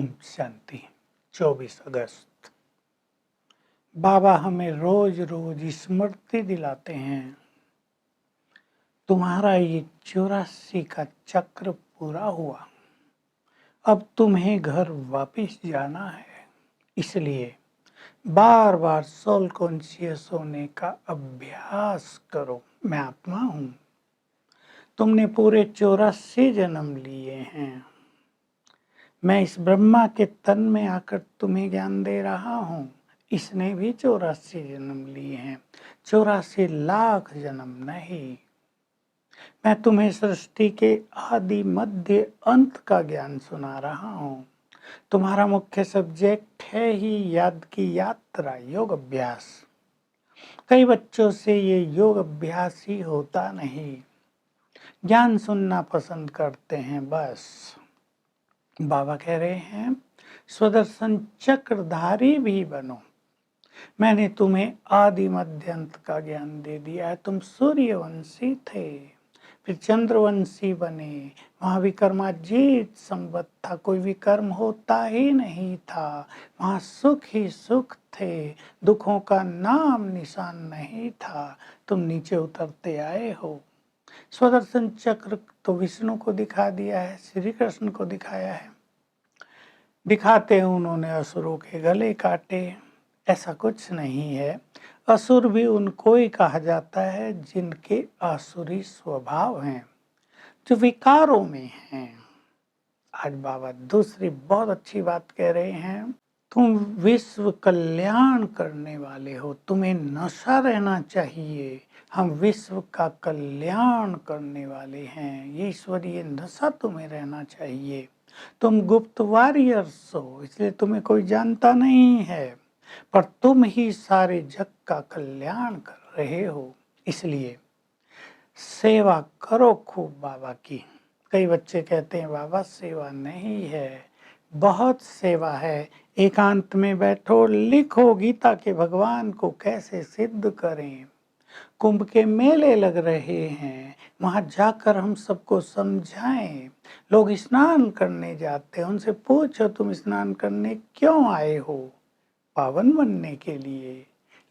ओम शांति। 24 अगस्त। बाबा हमें रोज रोज स्मृति दिलाते हैं, तुम्हारा ये 84 का चक्र पूरा हुआ, अब तुम्हें घर वापस जाना है। इसलिए बार बार सोल कॉन्शियस होने का अभ्यास करो। मैं आत्मा हूँ, तुमने पूरे 84 जन्म लिए हैं। मैं इस ब्रह्मा के तन में आकर तुम्हें ज्ञान दे रहा हूँ। इसने भी 84 जन्म लिए हैं, 84 लाख जन्म नहीं। मैं तुम्हें सृष्टि के आदि मध्य अंत का ज्ञान सुना रहा हूँ। तुम्हारा मुख्य सब्जेक्ट है ही याद की यात्रा, योग अभ्यास। कई बच्चों से ये योग अभ्यास ही होता नहीं, ज्ञान सुनना पसंद करते हैं बस। बाबा कह रहे हैं स्वदर्शन चक्रधारी भी बनो। मैंने तुम्हें आदि मध्य अंत का ज्ञान दे दिया है। तुम सूर्यवंशी थे, फिर चंद्रवंशी बने, वहां विक्रमाजीत संवत था, कोई विक्रम होता ही नहीं था। वहां सुख ही सुख थे, दुखों का नाम निशान नहीं था। तुम नीचे उतरते आए हो। स्वदर्शन चक्र तो विष्णु को दिखा दिया है, श्री कृष्ण को दिखाया है। दिखाते उन्होंने असुरों के गले काटे, ऐसा कुछ नहीं है। असुर भी उनको ही कहा जाता है जिनके आसुरी स्वभाव हैं, जो विकारों में हैं। आज बाबा दूसरी बहुत अच्छी बात कह रहे हैं, तुम विश्व कल्याण करने वाले हो, तुम्हें नशा रहना चाहिए। हम विश्व का कल्याण करने वाले हैं, ये ईश्वरीय नशा तुम्हें रहना चाहिए। तुम गुप्त वॉरियर्स हो, इसलिए तुम्हें कोई जानता नहीं है, पर तुम ही सारे जग का कल्याण कर रहे हो। इसलिए सेवा करो खूब बाबा की। कई बच्चे कहते हैं बाबा सेवा नहीं है, बहुत सेवा है। एकांत में बैठो, लिखो गीता के भगवान को कैसे सिद्ध करें। कुंभ के मेले लग रहे हैं, वहां जाकर हम सबको समझाएं। लोग स्नान करने जाते हैं, उनसे पूछो तुम स्नान करने क्यों आए हो? पावन बनने के लिए,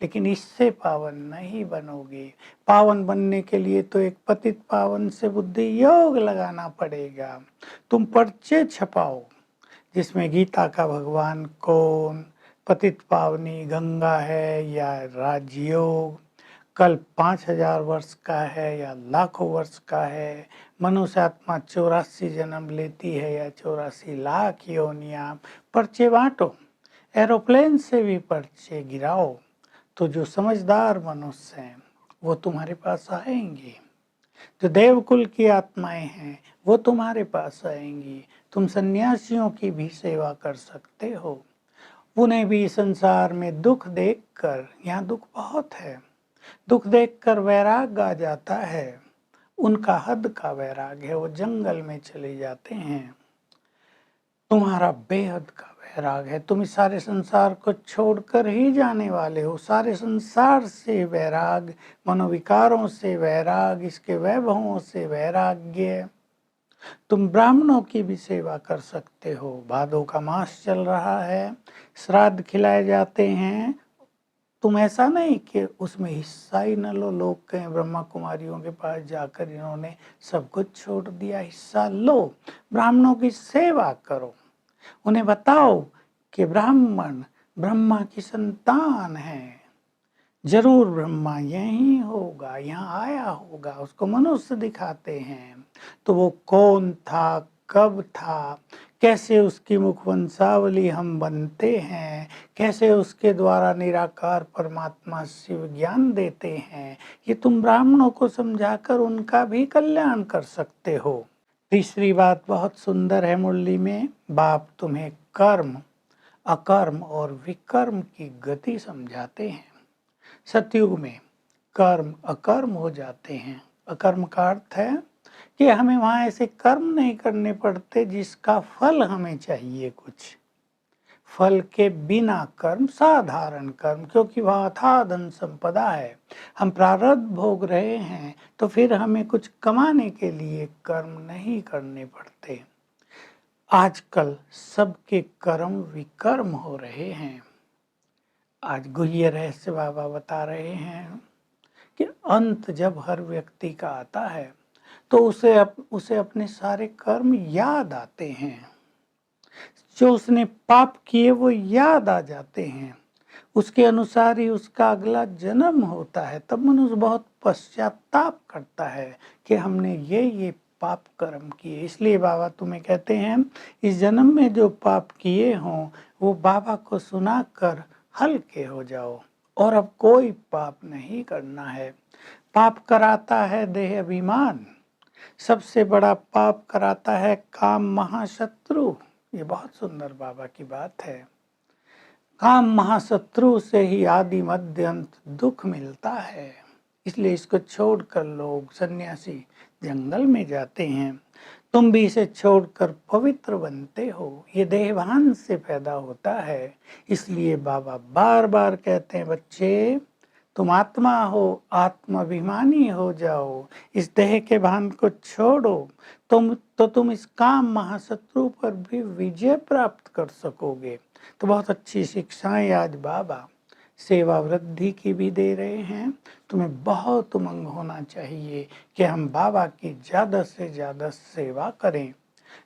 लेकिन इससे पावन नहीं बनोगे। पावन बनने के लिए तो एक पतित पावन से बुद्धि योग लगाना पड़ेगा। तुम पर्चे छपाओ जिसमें गीता का भगवान कौन, पतित पावनी गंगा है या राजयोग, कल 5000 वर्ष का है या लाखों वर्ष का है, मनुष्य आत्मा 84 जन्म लेती है या 84 लाख योनियां। पर्चे बांटो, एरोप्लेन से भी पर्चे गिराओ, तो जो समझदार मनुष्य हैं वो तुम्हारे पास आएंगे। जो देवकुल की आत्माएं हैं वो तुम्हारे पास आएंगी। तुम सन्यासियों की भी सेवा कर सकते हो। उन्हें भी संसार में दुख देखकर, यहाँ दुख बहुत है, दुख देखकर वैराग आ जाता है। उनका हद का वैराग है, वो जंगल में चले जाते हैं। तुम्हारा बेहद का वैराग है, तुम इस सारे संसार को छोड़कर ही जाने वाले हो। सारे संसार से वैराग, मनोविकारों से वैराग, इसके वैभवों से वैराग्य। तुम ब्राह्मणों की भी सेवा कर सकते हो। भादों का मास चल रहा है, श्राद्ध खिलाए जाते हैं। तुम ऐसा नहीं कि उसमें हिस्सा ही न लो। लोग कहें ब्रह्मा कुमारियों के पास जाकर इन्होंने सब कुछ छोड़ दिया, हिस्सा लो, ब्राह्मणों की सेवा करो। उन्हें बताओ कि ब्राह्मण ब्रह्मा की संतान है, जरूर ब्रह्मा यही होगा, यहाँ आया होगा। उसको मनुष्य दिखाते हैं, तो वो कौन था, कब था, कैसे उसकी मुखवंशावली हम बनते हैं, कैसे उसके द्वारा निराकार परमात्मा शिव ज्ञान देते हैं, ये तुम ब्राह्मणों को समझाकर उनका भी कल्याण कर सकते हो। तीसरी बात बहुत सुंदर है मुरली में, बाप तुम्हें कर्म, अकर्म और विकर्म की गति समझाते हैं। सतयुग में कर्म अकर्म हो जाते हैं। अकर्म का अर्थ है कि हमें वहां ऐसे कर्म नहीं करने पड़ते जिसका फल हमें चाहिए कुछ। फल के बिना कर्म साधारण कर्म, क्योंकि वह अथाह धन संपदा है, हम प्रारब्ध भोग रहे हैं, तो फिर हमें कुछ कमाने के लिए कर्म नहीं करने पड़ते। आजकल सबके कर्म विकर्म हो रहे हैं। आज गुह्य रहस्य बाबा बता रहे हैं कि अंत जब हर व्यक्ति का आता है तो उसे अपने सारे कर्म याद आते हैं। जो उसने पाप किए वो याद आ जाते हैं। उसके अनुसार ही उसका अगला जन्म होता है। तब मनुष्य बहुत पश्चाताप करता है कि हमने ये पाप कर्म किए। इसलिए बाबा तुम्हें कहते हैं इस जन्म में जो पाप किए हों वो बाबा को सुनाकर हल्के हो जाओ और अब कोई पाप नहीं करना है। पाप कराता है देह अभिमान, सबसे बड़ा पाप कराता है काम महाशत्रु। ये बहुत सुंदर बाबा की बात है। काम महाशत्रु से ही आदि मध्य अंत दुख मिलता है। इसलिए इसको छोड़कर लोग सन्यासी जंगल में जाते हैं। तुम भी इसे छोड़कर पवित्र बनते हो। ये देहभान से पैदा होता है। इसलिए बाबा बार बार कहते हैं बच्चे तुम आत्मा हो, आत्माभिमानी हो जाओ, इस देह के भान को छोड़ो। तुम इस काम महाशत्रु पर भी विजय प्राप्त कर सकोगे। तो बहुत अच्छी शिक्षाएं आज बाबा सेवा वृद्धि की भी दे रहे हैं। तुम्हें बहुत उमंग होना चाहिए कि हम बाबा की ज़्यादा से ज़्यादा सेवा करें।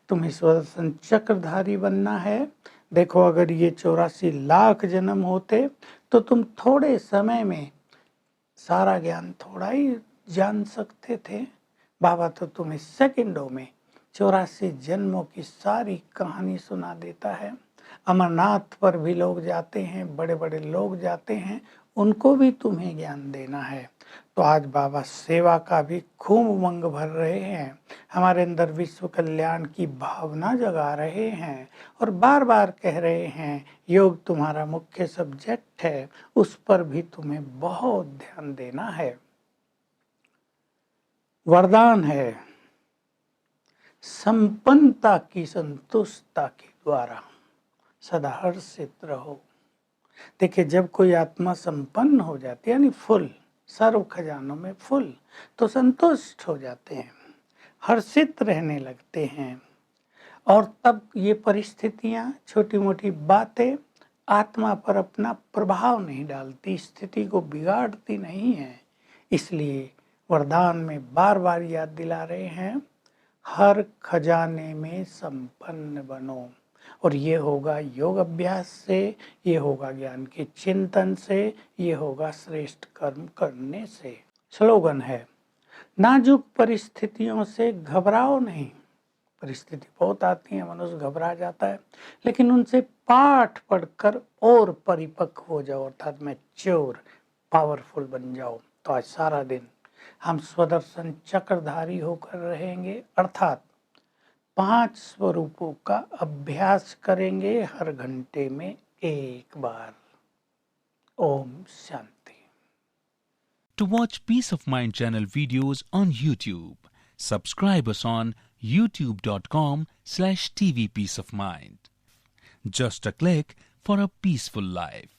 तुम्हें सुदर्शन चक्रधारी बनना है। देखो अगर ये 84 लाख जन्म होते तो तुम थोड़े समय में सारा ज्ञान थोड़ा ही जान सकते थे। बाबा तो तुम्हें सेकंडों में 84 जन्मों की सारी कहानी सुना देता है। अमरनाथ पर भी लोग जाते हैं, बड़े बड़े लोग जाते हैं, उनको भी तुम्हें ज्ञान देना है। तो आज बाबा सेवा का भी खूब उमंग भर रहे हैं, हमारे अंदर विश्व कल्याण की भावना जगा रहे हैं और बार बार कह रहे हैं योग तुम्हारा मुख्य सब्जेक्ट है, उस पर भी तुम्हें बहुत ध्यान देना है। वरदान है संपन्नता की संतुष्टता के द्वारा सदा हर्षित रहो। देखिए जब कोई आत्मा संपन्न हो जाती है यानी फुल, सर्व खजानों में फुल, तो संतुष्ट हो जाते हैं, हर्षित रहने लगते हैं। और तब ये परिस्थितियां, छोटी मोटी बातें आत्मा पर अपना प्रभाव नहीं डालती, स्थिति को बिगाड़ती नहीं है। इसलिए वरदान में बार बार याद दिला रहे हैं हर खजाने में संपन्न बनो। और ये होगा योग अभ्यास से, ये होगा ज्ञान के चिंतन से, ये होगा श्रेष्ठ कर्म करने से। स्लोगन है नाजुक परिस्थितियों से घबराओ नहीं। परिस्थिति बहुत आती है, मनुष्य घबरा जाता है, लेकिन उनसे पाठ पढ़कर और परिपक्व हो जाओ, अर्थात मैच्योर, पावरफुल बन जाओ। तो आज सारा दिन हम स्वदर्शन चक्रधारी होकर रहेंगे, अर्थात 5 स्वरूपों का अभ्यास करेंगे हर घंटे में एक बार। Om Shanti. To watch Peace of Mind channel videos on YouTube, subscribe us on youtube.com/tvpeaceofmind. Just a click for a peaceful life.